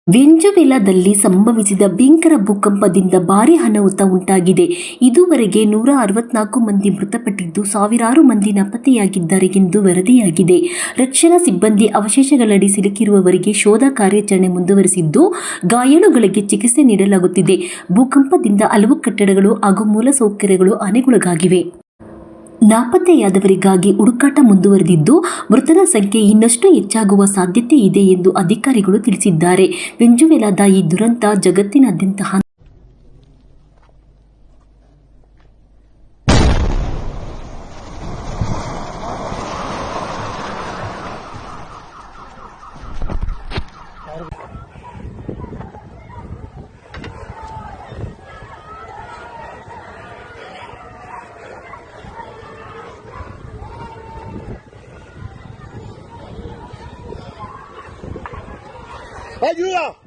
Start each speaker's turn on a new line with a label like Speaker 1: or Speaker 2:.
Speaker 1: ವೆನೆಜುವೆಲಾದಲ್ಲಿ ಸಂಭವಿಸಿದ ಭೀಕರ ಭೂಕಂಪದಿಂದ ಭಾರೀ ಅನಾಹುತ ಉಂಟಾಗಿದೆ. ಇದುವರೆಗೆ 164 ಮಂದಿ ಮೃತಪಟ್ಟಿದ್ದು, ಸಾವಿರಾರು ಮಂದಿ ನಾಪತ್ತೆಯಾಗಿದ್ದಾರೆ ಎಂದು ವರದಿಯಾಗಿದೆ. ರಕ್ಷಣಾ ಸಿಬ್ಬಂದಿ ಅವಶೇಷಗಳಡಿ ಸಿಲುಕಿರುವವರಿಗೆ ಶೋಧ ಕಾರ್ಯಾಚರಣೆ ಮುಂದುವರೆಸಿದ್ದು, ಗಾಯಾಳುಗಳಿಗೆ ಚಿಕಿತ್ಸೆ ನೀಡಲಾಗುತ್ತಿದೆ. ಭೂಕಂಪದಿಂದ ಹಲವು ಕಟ್ಟಡಗಳು ಹಾಗೂ ಮೂಲಸೌಕರ್ಯಗಳು ಹಾನಿಗೊಳಗಾಗಿವೆ. ನಾಪತ್ತೆಯಾದವರಿಗಾಗಿ ಹುಡುಕಾಟ ಮುಂದುವರೆದಿದ್ದು, ಮೃತರ ಸಂಖ್ಯೆ ಇನ್ನಷ್ಟು ಹೆಚ್ಚಾಗುವ ಸಾಧ್ಯತೆ ಇದೆ ಎಂದು ಅಧಿಕಾರಿಗಳು ತಿಳಿಸಿದ್ದಾರೆ. ವೆನೆಜುವೆಲಾದ ಈ ದುರಂತ ಜಗತ್ತಿನಾದ್ಯಂತ
Speaker 2: ¡Ayuda!